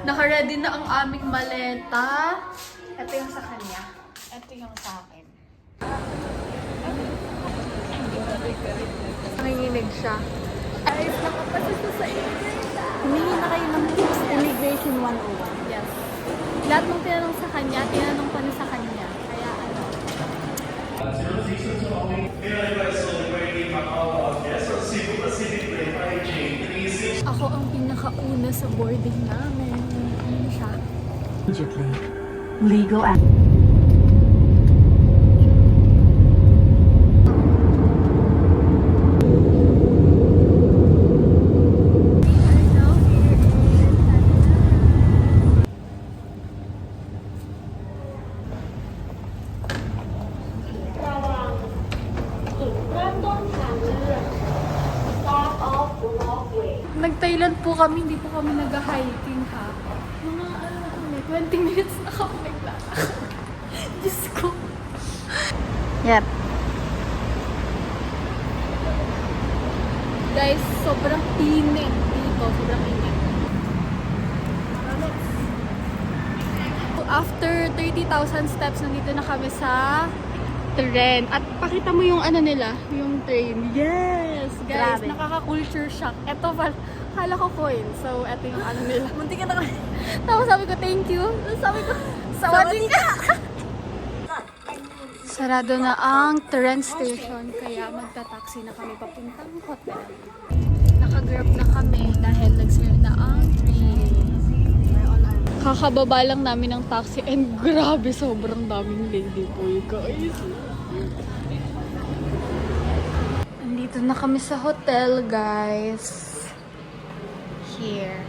Naka-ready na ang aming maleta. Ito yung sa kanya. Ito yung sa akin. Nanginginig siya. Guys, nakapasok na sa Humingi na kayo ng Immigration 101. Yes. Lahat ng tinanong sa kanya, tinanong ko na sa kanya. Kaya ano. Ako ang pinakauna sa boarding namin. Ano siya? Legal act. Nag-Thailand po kami, hindi po kami nag-hiking ha. Mga ano na kami, 20 minutes na kami naglalakad. Diyos ko. Yep. Guys, sobrang init dito. Sobrang init. After 30,000 steps, nandito na kami sa tren. At pakita mo yung ano nila, yung train. Yes! Guys, Grabe. nakaka-culture shock. Ito pala, kala ko coin. So, ito yung ano nila. Munti ka na kami. Tapos sabi ko, thank you. Tapos sabi ko, sawadin ka! Sarado na ang train station, kaya magta-taxi na kami papuntang hotel. Naka-grab na kami dahil nag-sale na ang train. Kakababa lang namin ng taxi and grabe, sobrang daming ladyboy, guys. Andito na kami sa hotel, guys. Here.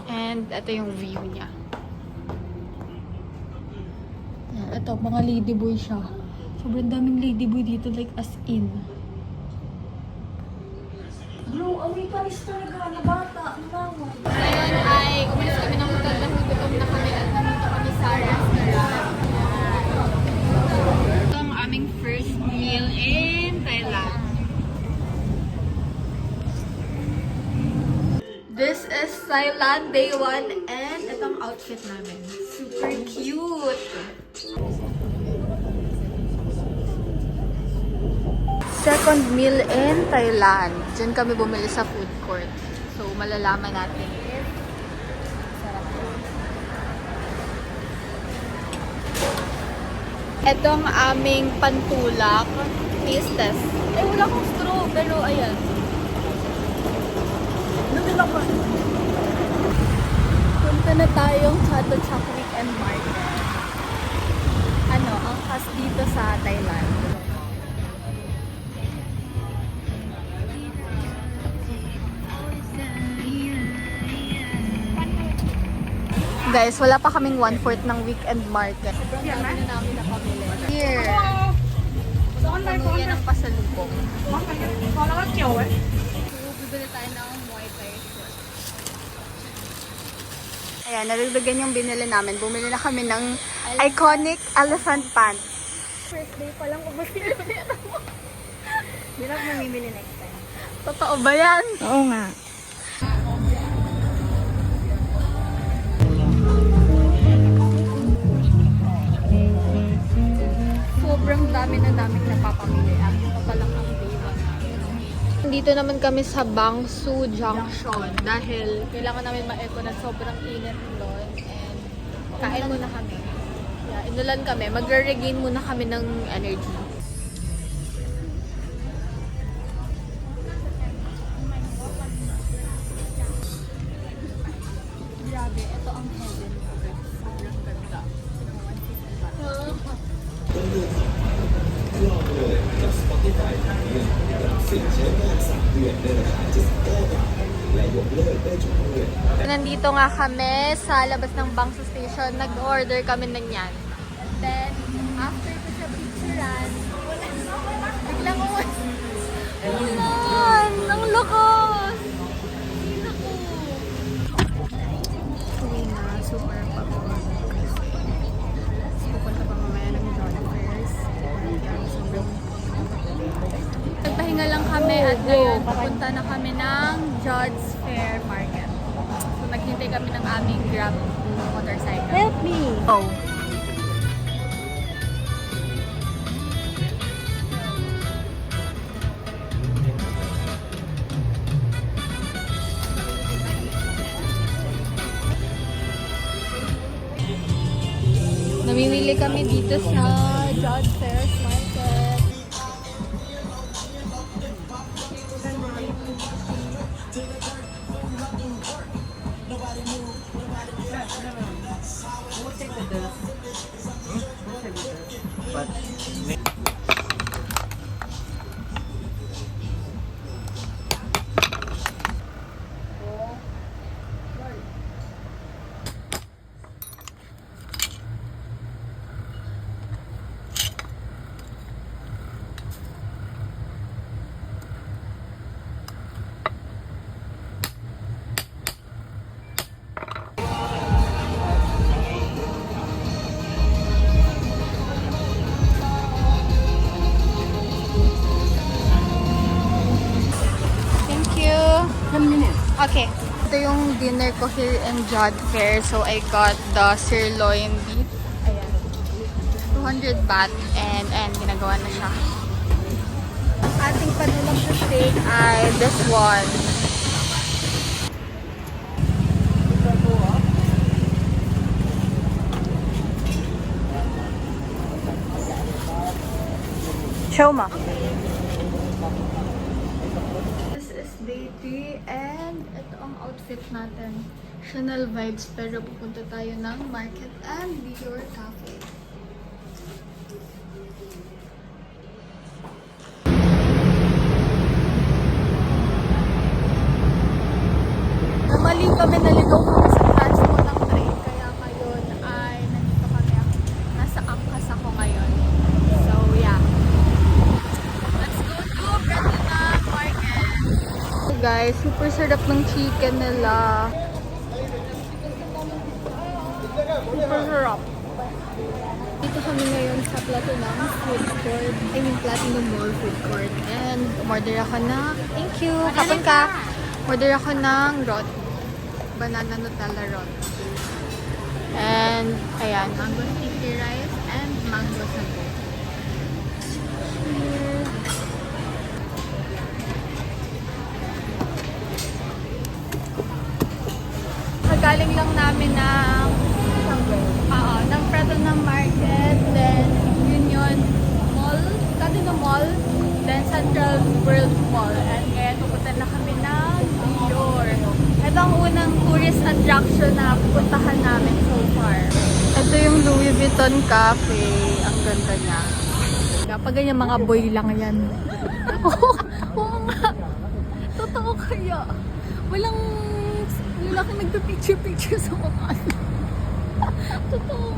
And ito yung view niya. Yan, ito, mga ladyboy siya. Sobrang daming ladyboy dito, like as in. Bro, amoy panis talaga na bata. Naman. Ngayon ay umalis kami ng hotel dahil gutom na kami at nandito kami sa restaurant. Ito ang aming first meal in Thailand. This is Thailand day 1 and itong outfit namin. Super cute! Second meal in Thailand. Diyan kami bumili sa food court. So, malalaman natin if sarap. Ito ang aming pantulak. Taste test. Eh, wala akong straw, pero ayan. Punta na tayong Chato Chak Weekend Market. Ano, ang khas dito sa Thailand. Guys, wala pa kaming 1/4 ng weekend market. Sobrang dami na namin nakabili. Here. Puno yan ang pasalubong. So, bibili tayo ng Muay Thai shirt. Ayan, naragdagan yung binili namin. Bumili na kami ng iconic elephant pants. First day pa lang bumili mo. Hindi na ako mamimili next time. Totoo ba yan? Oo nga. Sobrang dami na namin napapamili. Ito pa lang ang day 1. Dito naman kami sa Bangsu Junction dahil kailangan namin ma-eco na sobrang init doon and kain muna kami. Yeah, inulan kami. Magre-regain muna kami ng energy. Grabe, ito ang heaven. Sobrang ganda. 'Nandito nga kami sa labas ng Bangsu Station. Nag-order kami ng yan. Then, after ko siya picturean, biglang uwas. Ulan! Ang lakas! Hindi ko. Uwi na. Super pagod. Pupunta pa mamaya ng John Fairs. Nagpahinga lang kami at ngayon pupunta na kami ng John's Fair Market. So, kami ng aming Grab motorcycle. Help me! Oh. Namimili kami dito sa John Fairs Market. Thank you. 1 minute. Okay. Ito yung dinner ko here in John Fair. So, I got the sirloin beef. Ayan. 200 baht. And ginagawa na siya. Ating panulang sa steak ay this one. Shoma. This is day 3 and ito ang outfit natin. Chanel vibes pero pupunta tayo ng market and Dior Cafe. Namali kami, naligaw kami sa transpo ng train kaya ngayon ay nandito kami. Nasa Angkas ako ngayon. So yeah. Let's go to Pretina Market. So guys, super sarap ng chicken nila. Super sarap. Dito kami ngayon sa Platinum Food Court. I mean Platinum Mall Food Court. And umorder ako na, thank you, kapag ka. Order ako ng roti. Banana Nutella roti. And ayan, mango sticky rice and mango sago. Cheers! Kagaling lang namin ng Platinum Market, then Union Mall, Platinum Mall, then Central World Mall. And ngayon pupunta na kami ng Dior. Ito ang unang tourist attraction na pupuntahan namin so far. Ito yung Louis Vuitton Cafe. Ang ganda niya. Kapag ganyan mga boy lang yan. Oo nga. Totoo kaya. Walang lalaki nagpa-picture-picture sa mga Totoo.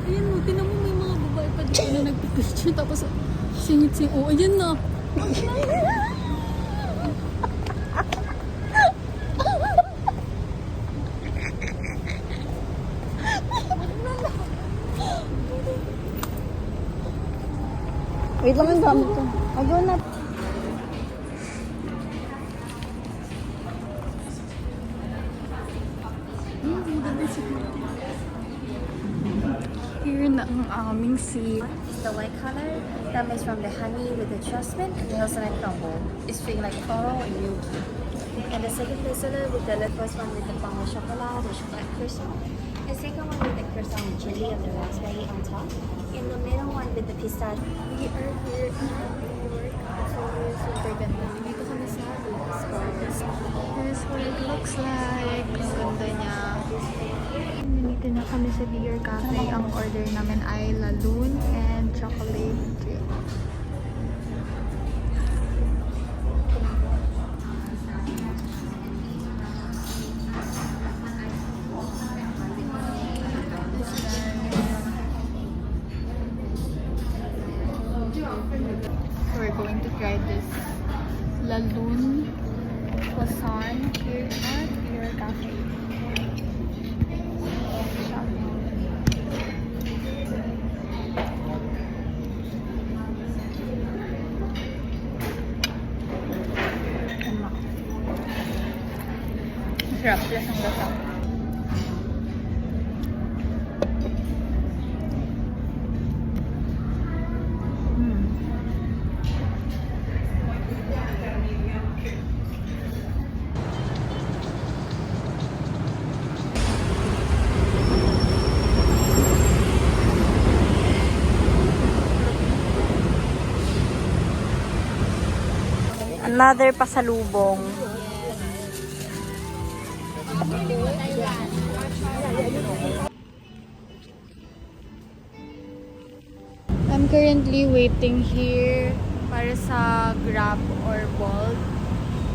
Ayan mo, tinan mo may mga babae pa dito na nagpa-picture tapos singit-sing. Oh, ayan na. Wait lang yung gamit ko. Agaw na. Here na ang aming seat. The white color that makes from the honey with the jasmine and hazelnut crumble. It's feeling like coral and milky. And the second dessert with the first one with the palm chocolate, the chocolate croissant. The second one with the croissant with chili and the raspberry on top. And the middle one with the pistachio. We are here at New York. So, super ganda. Dito kami sa Louis Scores. Here's what it looks like. Ang ganda niya. Nandito na kami sa Dior Cafe. Ang order namin ay laloon and chocolate drink. We're going to try this laloon croissant here at Dior Cafe. Sarap, lasang-lasa. Another pasalubong. I'm currently waiting here para sa Grab or Bolt.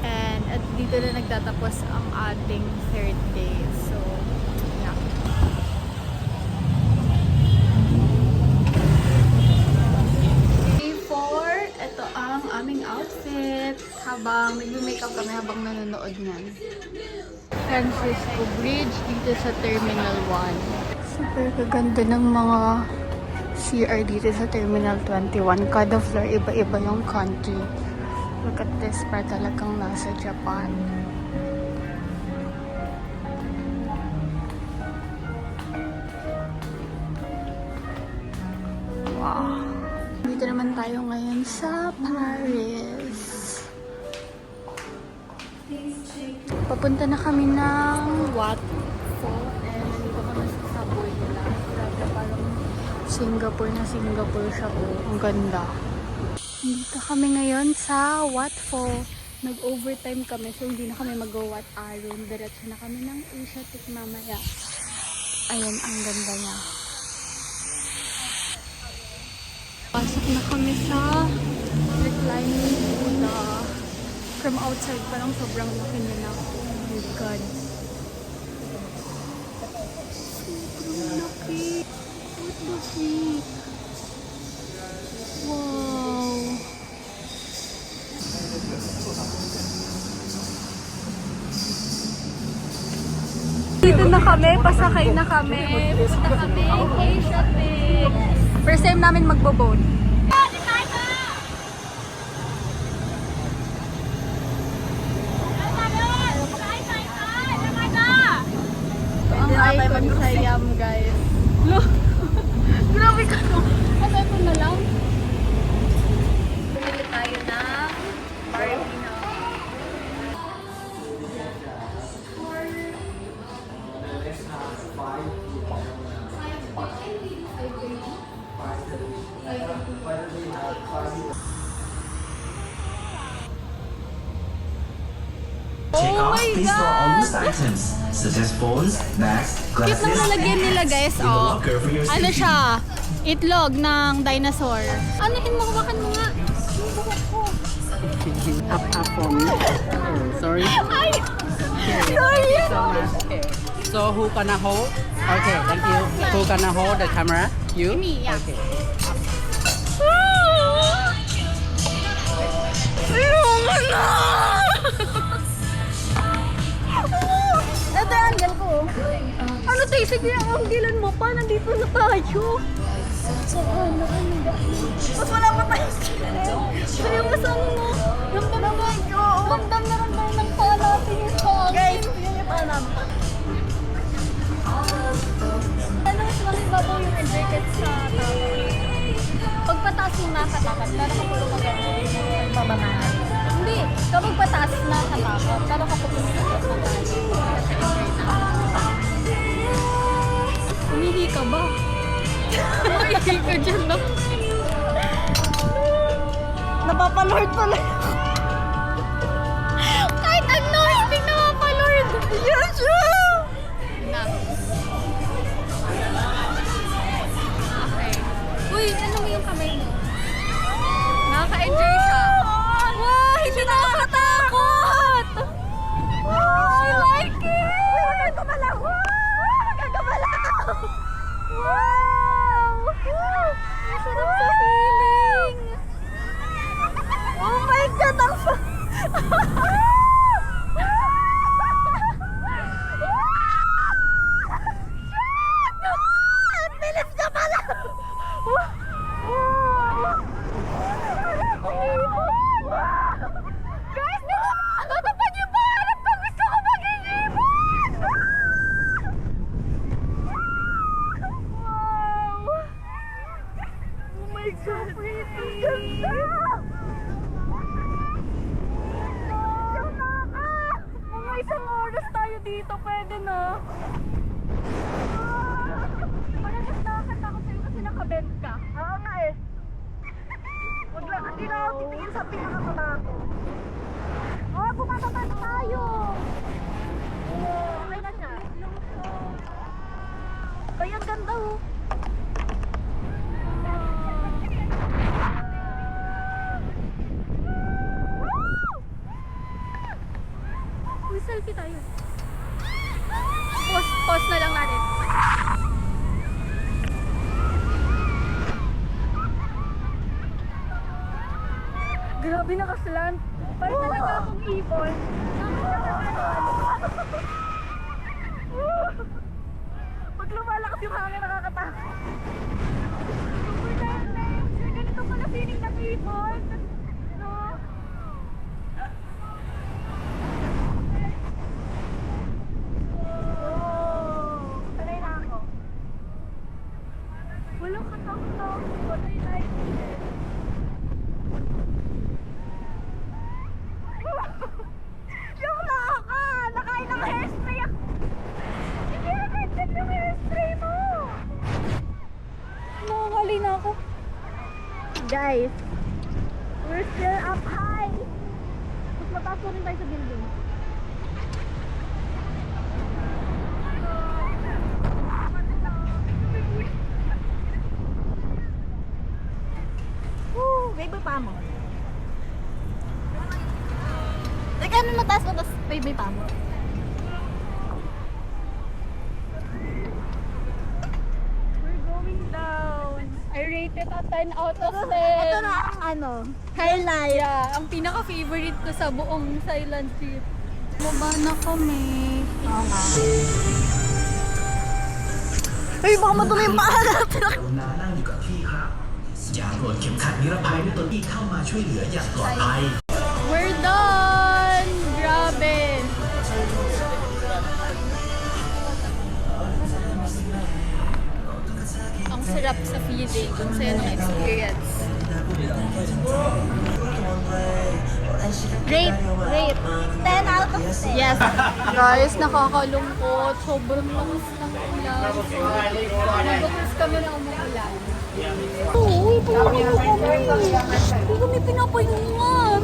And at dito na nagtatapos ang ating third day. So, yeah. Day 4, ito ang aming outfit. Habang nag-makeup kami habang nanonood niyan. Francisco Bridge dito sa Terminal 1. Super kaganda ng mga CR dito sa Terminal 21. Kada floor, iba-iba yung country. Look at this, para talagang nasa Japan. Wow. Dito naman tayo ngayon sa Paris. Papunta na kami ng Watfo. And nandito kami sa subway nila. Grabe, parang Singapore na Singapore siya. Oh, ang ganda. Dito kami ngayon sa Watfo. Nag-overtime kami, so hindi na kami mag-Wat Arun. Diretso na kami ng Asiatic mamaya. Ayan, ang ganda niya. Pasok na kami sa reclining Buddha. From outside, parang sobrang laki niya na. Oh my God. Sobrang laki. What the freak? Wow. Dito na kami, pasakay na kami. Punta kami kay Shopping. First time namin magbo-boat. Ang icon sa Yam, guys. Look! Grabe ka no! Kasi ito na lang. Bumili tayo ng Barbie na. Check Oh out my these for God! all used items such as phones, bags, Cute glasses, ng lalagyan nila, guys. in the Oh. locker for your Ano safety. siya? Itlog ng dinosaur. Ano yun mo? Hawakan mo nga. Yung buhok ko. Up for me. Sorry. Ay! Sorry! So who gonna hold? Okay, thank you. Who gonna hold the camera? You? Me, yeah. Okay. Ayoko na! Ito yung angle ko. Ano tayo? Sige, ang anggilan mo pa. Nandito na tayo. Mas wala pa tayo sila. Sayo mas ano mo? Ramdam na ramdam ng paa natin yung hangin. Guys, yun yung pala namin. Ano mas makibabaw yung jacket sa tao? Pagpataas mo nakatakot, pero kapag maganda yung pabanahan. Hindi, kapag pataas nakatakot, pero kapag maganda umihi ka ba? Umihi ka dyan na. Napapalord pala. Kahit ano, hindi napapalord. Yes, yeah! Na. Okay. Uy, ano mo yung kamay mo? Nakaka-enjoy siya. Wow, hindi nakakatakot! I like it! Nagkabala! Nagkabala! Wow! Masarap sa feeling! Oh my God! oras tayo dito, pwede na. Parang mas nakakatakot sa'yo kasi nakabend ka. Oo nga eh. Wag lang, hindi na ako titingin sa pinakakabako. Oh, bumababa na tayo. Okay na siya. Ay, ang ganda oh. Uy, selfie tayo. Pause na lang natin. Grabe nakaslant. Parang talaga akong ipon. Pag lumalakas yung hangin, nakakatakot. Super nice. Ganito pala feeling ng ipon. No? Oh, sanay na ako. Walang katakot. Sanay na ako. Yung laka! Nakain ng hairspray ako! Hindi na nagtag yung hairspray mo! Nakakali na ako. Guys, we're still up high! Mas mataas pa rin tayo sa building. Woo! Baby pa mo. Like, ano mataas mo, tapos baby pa mo. We're going down. I rate it a 10 out of 10. Ito na ang ano, highlight. Yeah, ang pinaka-favorite ko sa buong Silent trip. Baba na kami. Oo nga. Ay, baka madumi yung paa natin. กรุณานั่งอยู่กับที่ครับ อย่าปลดเข็มขัดนิรภัยด้วยตนที่เข้ามาช่วยเหลืออย่างปลอดภัย We're done! Grabe! Ang sarap sa feeling, kung sa'yo ng experience. Rate. 10 out of 10. Yes! Guys, nakakalungkot. Sobrang lakas ng ulan. So, nag-cruise kami ng umuulan. Uy, pinapayo kami. Hindi kami pinapayungan.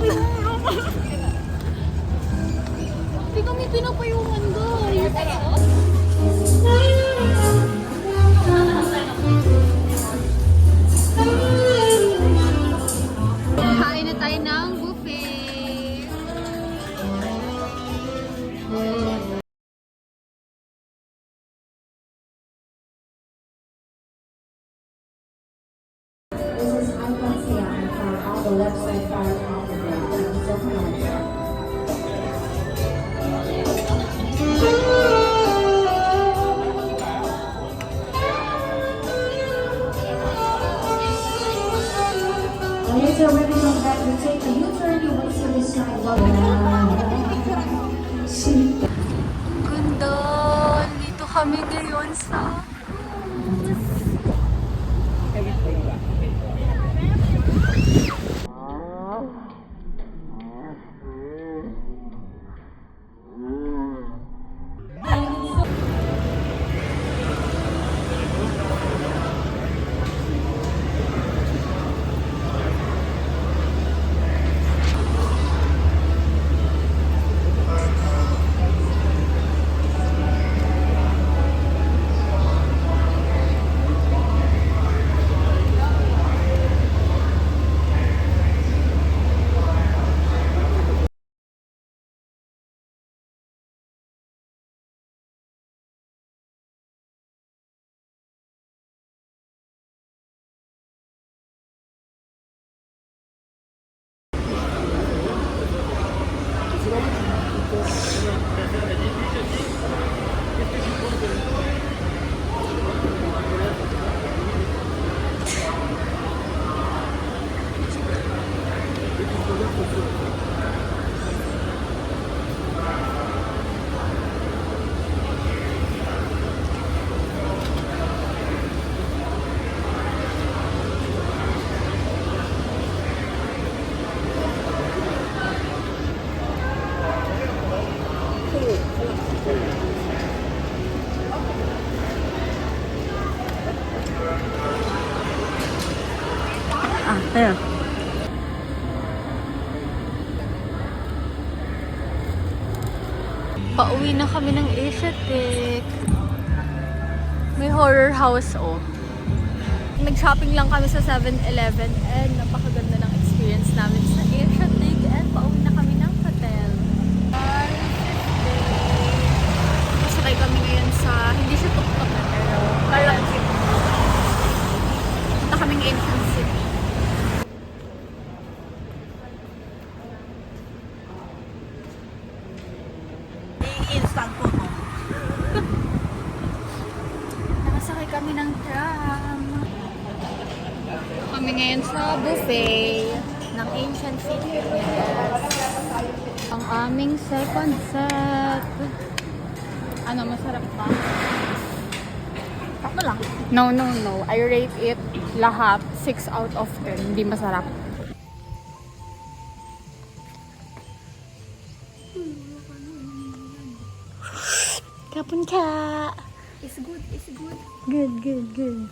Hindi kami pinapayungan, guys. Kain na tayo ng buffet. This is Icon Siam from all the website file Africa. Thank you so much. Okay, so when we come back, we take a U-turn, you wait to the side. Ganda! Dito kami ngayon sa... Ayan. Pauwi na kami ng Asiatic. May horror house, oh. Nag-shopping lang kami sa 7-Eleven and napakaganda ng experience namin sa Asiatic and pauwi na kami ng hotel. Masakay kami ngayon sa, hindi siya tuk-tuk na pero parang jeep. Punta kaming Ancient City. Instant po. Nakasakay kami ng tram. Kami ngayon sa buffet ng Ancient City. Yes. Ang aming second set. Ano, masarap ba? Sakto lang. No. I rate it lahat 6 out of 10. Hindi masarap. Kapun ka. It's good. Good.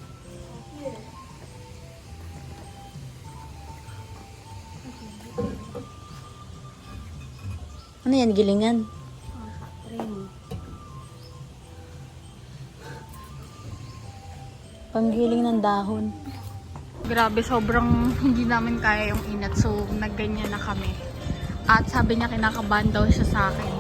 Ano yan, gilingan? Panghiling ng dahon. Grabe, sobrang hindi namin kaya yung inat. So, nagganyan na kami. At sabi niya kinakabahan daw siya sa akin.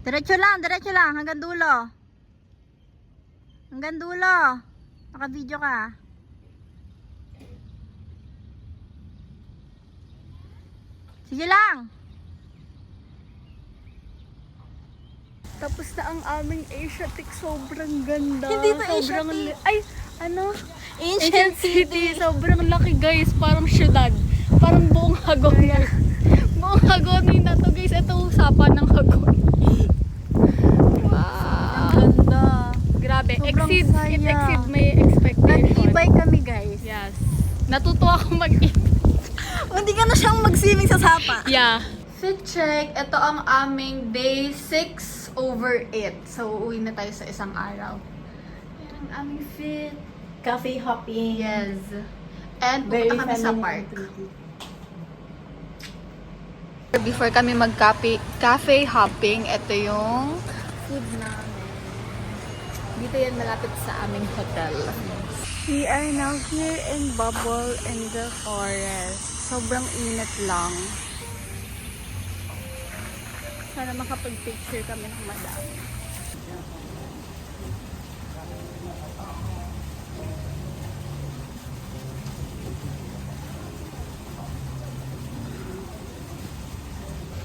Diretso lang, hanggang dulo. Hanggang dulo. Naka-video ka. Sige lang. Tapos na ang aming Asiatic. Sobrang ganda. Hindi to Sobrang Asiatic. Ay, ano? Ancient City. Sobrang laki, guys. Parang syudad. Parang buong Hagonoy. Buong Hagonoy na to, guys. Ito usapan ng Hagonoy. Wow. Ganda. Grabe. Sobrang It saya. exceed my expectation. Nag-e-bike kami, guys. Yes. Natuto ako mag-ibig. Hindi ka na siyang mag-swimming sa sapa. Yeah. Fit check. Ito ang aming day 6/8. So, uuwi na tayo sa isang araw. Ito ang aming fit. Cafe hopping. Yes. And pupunta kami sa park. Before kami cafe hopping, ito yung food namin. Dito yan malapit sa aming hotel. We are now here in Bubble in the forest. Sobrang init lang. Sana makapag-picture kami ng madami.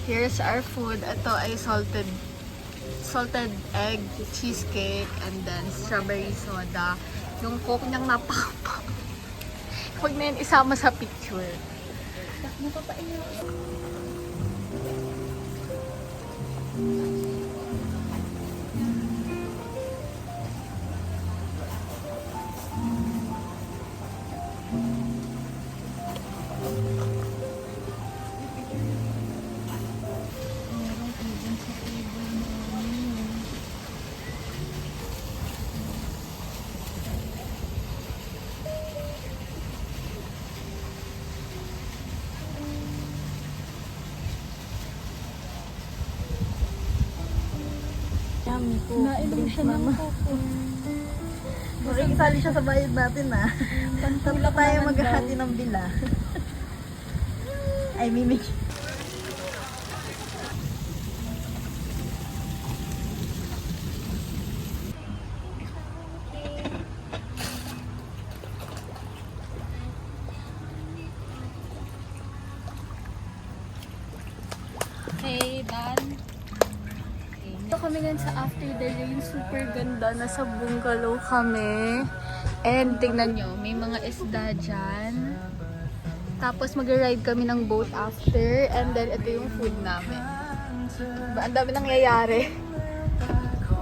Here's our food. Ito ay salted egg cheesecake and then strawberry soda. Yung coke niyang napakapa. Huwag na yan isama sa picture. Nainom siya ng coco. Makikisali siya sa bayad natin, ha? Tatlo tayo maghahati ng bila. Ay, mimik. Okay, done. Ito kami ngayon sa After the Rain. Super ganda. Nasa bungalow kami. And tingnan nyo, may mga isda dyan. Tapos mag-ride kami ng boat after. And then ito yung food namin. Diba? Ang dami nangyayari.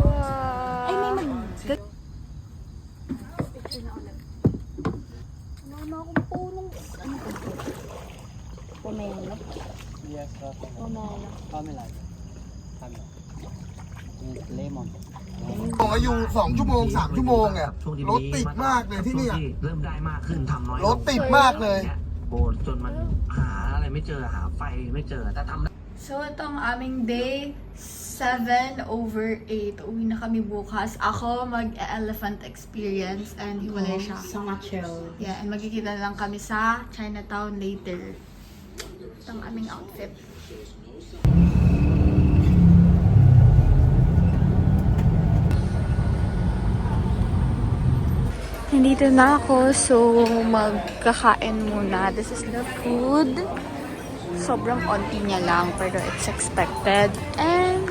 Wow. Ay, may picture na ulit. Ano na akong punong... Ano ko? Pomelo. Yes, Pomelo. Pamela. Lemon. บอกว่าอยู่2 ชั่วโมง 3 ชั่วโมงเนี่ย ช่วงที่ รถติดมากเลยที่เนี่ย ช่วงเริ่มได้มากขึ้นทำน้อยลง รถติดมากเลย โอ้จนมันหาอะไรไม่เจอหาไฟไม่เจอแต่ทำ So, ito ang aming day 7/8. Uwi na kami bukas. Ako mag-elephant experience and hiwalay siya. So much chill. Yeah, and magkikita lang kami sa Chinatown later. Ito ang aming outfit. Nandito na ako, so magkakain muna. This is the food. Sobrang onti niya lang, pero it's expected. And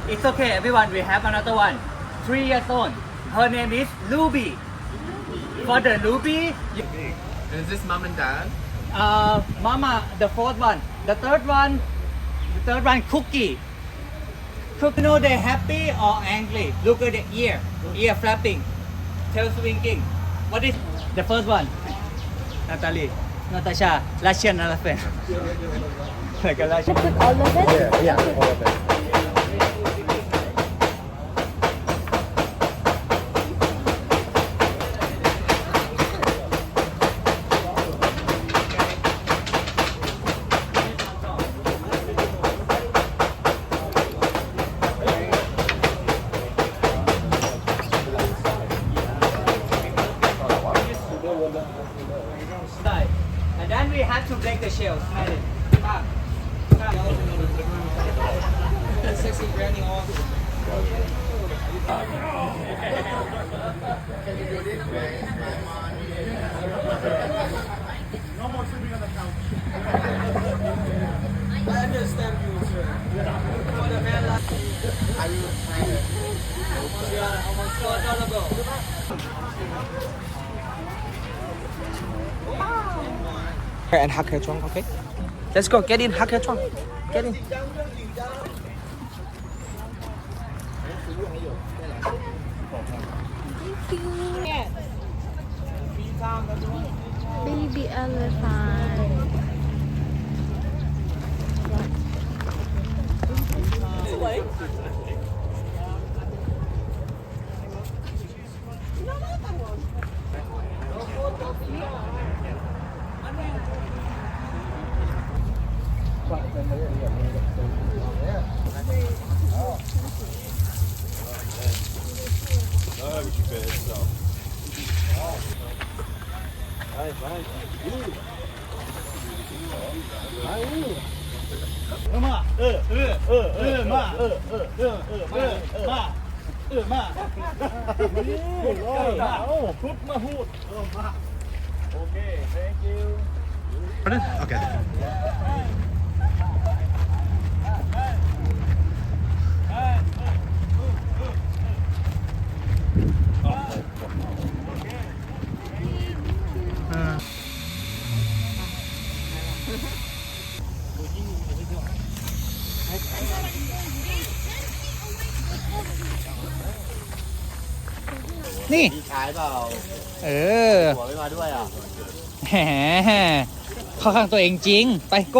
It's okay, everyone. We have another one. 3 years old. Her name is Ruby. For the Ruby, Is this mom and dad? Mama, the fourth one. The third one, Cookie. Cookie, know they happy or angry? Look at the ear flapping, tail swinging. What is the first one? Natalie, Natasha, Russian elephant. Like a Russian. put all of it? Yeah, all of it. And then we have to break the shell. Smell it. Bam. Sexy granny on. I understand you, sir. For the man, I will find it. And hug her trunk, okay? Let's go, get in, hug her trunk. Get in. Baby elephant. Ni. ขายเปล่า เออ หัวไม่มาด้วยอ่ะ แหมเข้าข้างตัวเองจริง ไปโก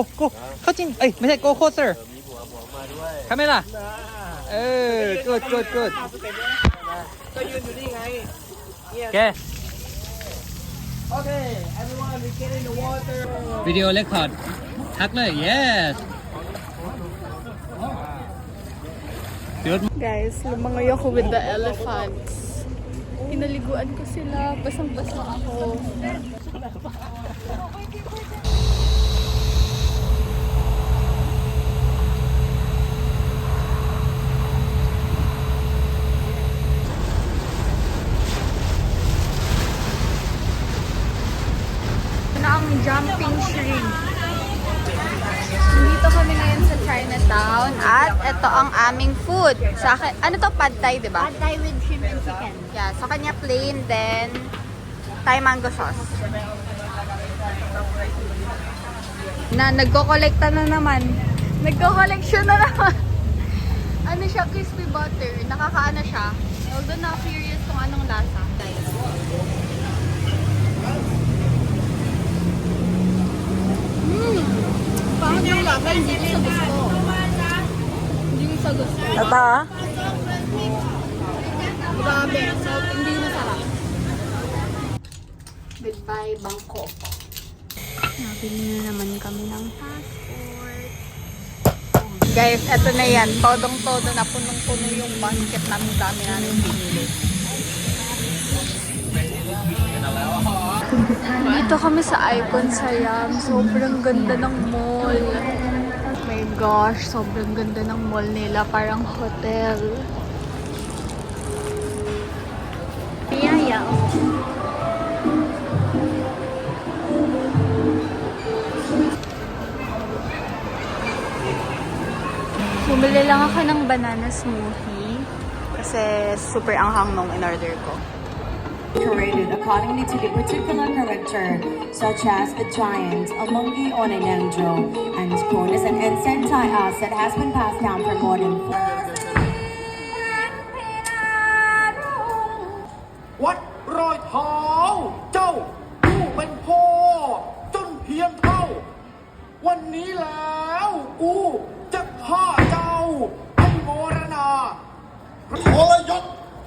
เข้าจริง เอ้ย ไม่ใช่โกโคเซอร์ มีหัวมาด้วย ทำไมล่ะ เออ good ก็ยืนอยู่นี่ไง แก Okay everyone we get in the water วิดีโอเรคคอร์ดทักเลย yes Guys, lumangoy ako with the elephants. Pinaliguan ko sila. Basang-basa ako. jumping shrimp. Dito kami ngayon sa Chinatown at ito ang aming food. Sa akin, ano to? Pad Thai, di ba? Pad Thai with shrimp and chicken. Yeah, sa kanya plain, then Thai mango sauce. Nagko-collecta na naman. Nagko-collection na naman. Ano siya, crispy butter. Nakakaano siya. Although na-curious kung anong lasa. Pangit yung lasa, hindi ko sa gusto. Hindi ko sa gusto. Tata? Grabe, so hindi masarap. Goodbye, Bangkok. Nabili na naman kami ng passport. Guys, eto na yan. Todong-todo na punong-puno yung basket namin. Dami namin pinili. Dito kami sa Icon Siam. Sobrang ganda ng mall. Oh my gosh, sobrang ganda ng mall nila. Parang hotel. Piyaya. Bumili lang ako ng banana smoothie. Kasi super anghang nung in-order ko. Curated accordingly to the particular character, such as a giant, a monkey, or an angel, and known as an ancient Thai art that has been passed down for more than วัดรอยเท้าเจ้าผู้เป็นพ่อจนเพียงเท่า วันนี้แล้วกูจะฆ่าเจ้าให้มรณาทรยศ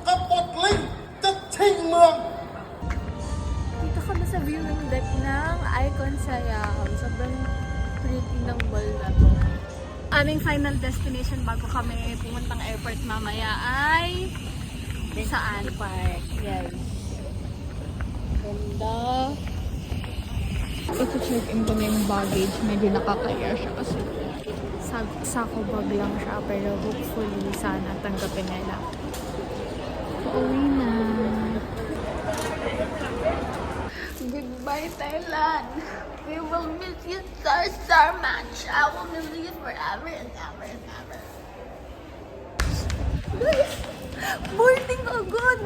กบฏลิงจะชิงเมือง Dito kami sa viewing deck ng Icon Siam. Sobrang pretty ng mall na to. Aming final destination bago kami pumuntang airport mamaya ay saan? Park. Yes. Ganda. Ito check-in ko na yung baggage. Medyo nakakaya siya kasi sako bag lang siya. Pero hopefully sana tanggapin nila. Pauwi na. Goodbye, Thailand. We will miss you so much. I will miss you forever and ever and ever. Guys, boarding agad.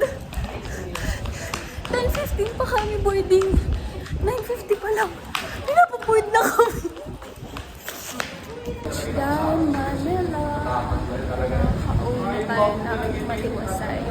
10:15 pa kami boarding. 9:50 pa lang. Pinapaboard na kami. Touchdown, Manila. Nakauwi na tayo namin maliwasay.